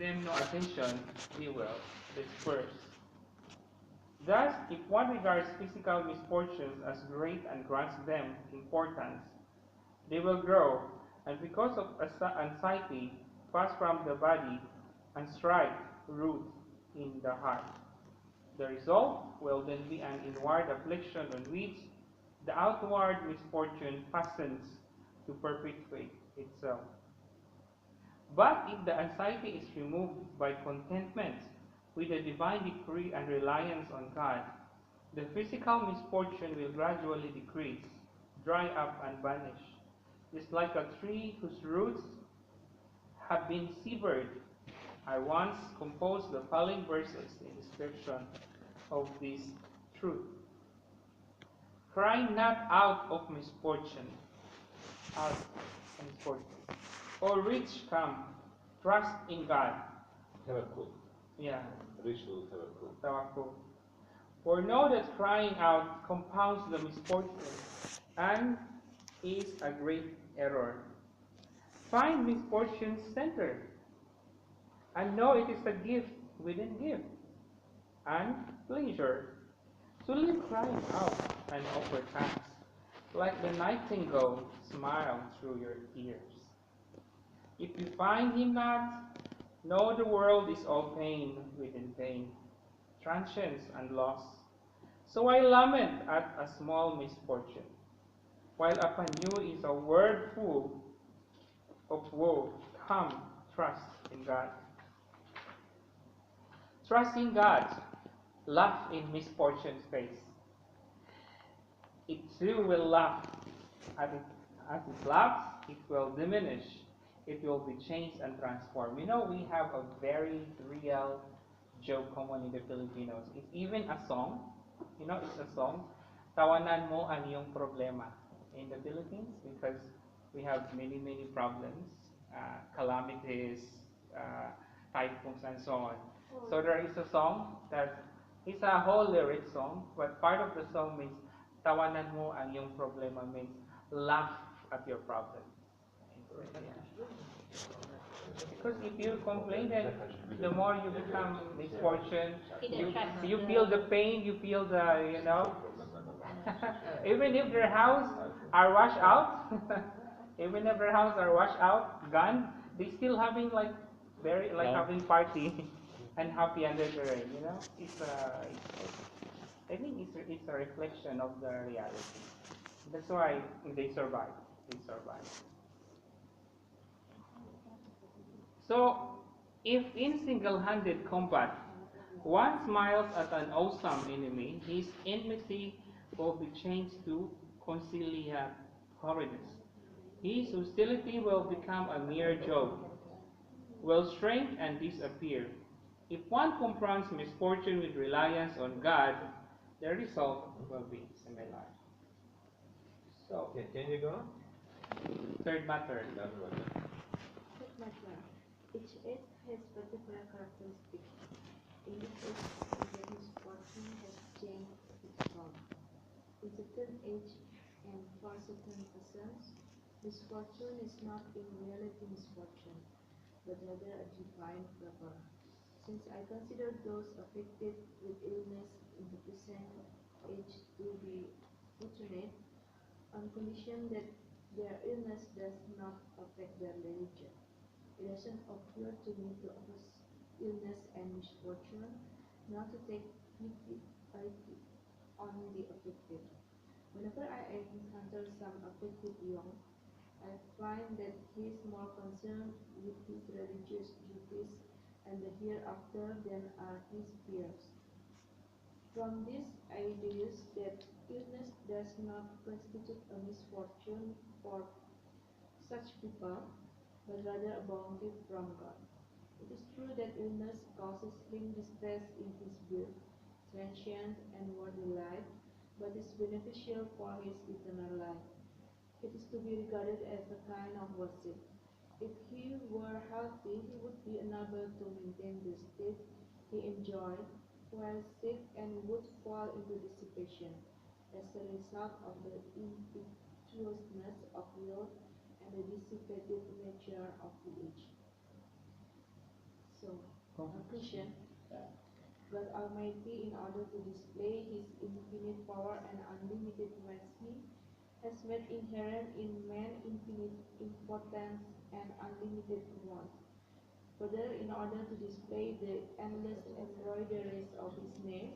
them no attention, they will disperse. Thus, if one regards physical misfortunes as great and grants them importance, they will grow, and because of anxiety, pass from the body and strike root in the heart. The result will then be an inward affliction on which the outward misfortune fastens to perpetuate itself. But if the anxiety is removed by contentment with the divine decree and reliance on God, the physical misfortune will gradually decrease, dry up, and vanish. Just like a tree whose roots have been severed. I once composed the following verses in description of this truth. Cry not out of misfortune, out of misfortune. O rich, come, trust in God. Tawakkul. Yeah, Ritual tawakkul. tawakkul. For know that crying out compounds the misfortune and is a great error. Find misfortune's center and know it is a gift within gift and pleasure. So leave crying out and offer thanks, like the nightingale smile through your tears. If you find him not, know the world is all pain within pain, transience and loss. So I lament at a small misfortune, while upon you is a word full of woe. Come, trust in God. Trust in God. Laugh in misfortune's face. It too will laugh. As it laughs, it will diminish. It will be changed and transformed. You know, we have a very real joke common in the Filipinos. It's even a song. You know, it's a song. Tawanan mo ang iyong problema in the Philippines because we have many, many problems, calamities, typhoons, and so on. So there is a song that it's a whole lyric song, but part of the song means tawanan mo ang iyong problema means laugh at your problem. Because if you complain, then the more you become misfortune, you feel the pain, you feel the, you know, even if their house are washed out, even if their house are washed out, gone, they still having like very like having party and happy under the rain. You know, I think it's a reflection of the reality. That's why they survive. They survive. So, if in single-handed combat one smiles at an awesome enemy, his enmity will be changed to conciliatoriness. His hostility will become a mere joke, will shrink and disappear. If one confronts misfortune with reliance on God, the result will be similar. So, Can you go? third matter. Third matter. Each age has particular characteristics. In this age, the misfortune has changed its form. In certain age and for certain persons, misfortune is not in reality misfortune, but rather a divine favor. Since I consider those afflicted with illness in the present age to be fortunate, on condition that their illness does not affect their religion. It doesn't occur to me to oppose illness and misfortune, not to take pity on the afflicted. Whenever I encounter some afflicted young, I find that he is more concerned with his religious duties and the hereafter than are his peers. From this I deduce that illness does not constitute a misfortune for such people, but rather a bounty from God. It is true that illness causes him distress in his birth, transient and worldly life, but is beneficial for his eternal life. It is to be regarded as a kind of worship. If he were healthy, he would be unable to maintain the state he enjoyed, while sick and would fall into dissipation as a result of the impetuousness of will and the dissipated nature of the age. So, Conclusion. God Almighty, in order to display His infinite power and unlimited mercy, has made inherent in man infinite importance and unlimited wants. Further, in order to display the endless embroideries of His name,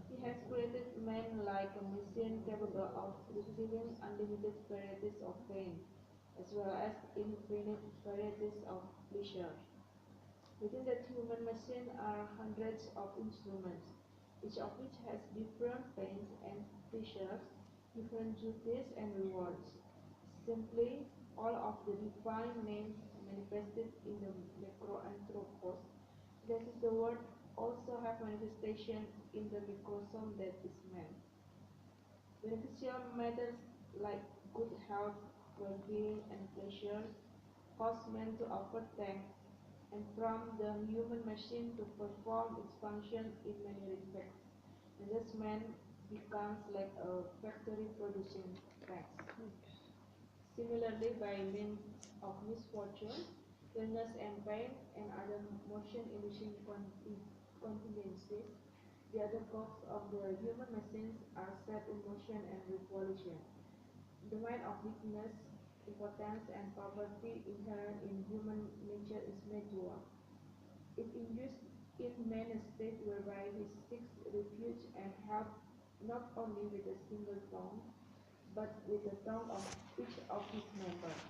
He has created man like a machine capable of receiving unlimited varieties of pain, as well as infinite varieties of pleasure. Within that human machine are hundreds of instruments, each of which has different pains and pleasures, different duties and rewards. Simply, all of the divine names manifested in the macroanthropos, that is the word, also have manifestation in the microsome that is man. Beneficial matters like good health, well-being, and pleasure cause man to offer thanks and from the human machine to perform its function in many respects. And thus man becomes like a factory producing thanks. Similarly, by means of misfortune, illness and pain, and other motion-inducing contingencies, the other cogs of the human machines are set in motion and revolution. The mind of weakness, impotence, and poverty inherent in human nature is made to work. It induces in man a state whereby he seeks refuge and help not only with a single tongue, but with the tongue of each of his members.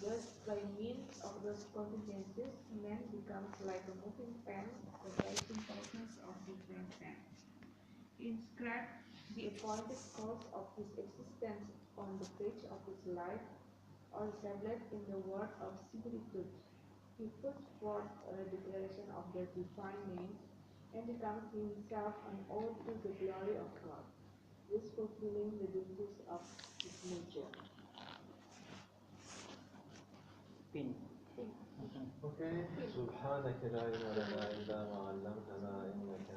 Thus, by means of those contingencies, man becomes like a moving pen, comprising thousands of different pens. He inscribes the appointed course of his existence on the page of his life, or tablet in the word of similitude. He puts forth a declaration of the divine names and becomes himself an ode to the glory of God, thus fulfilling the duties of his nature. Pin. Okay. سبحانك لا علم لنا إلا ما علمتنا إنك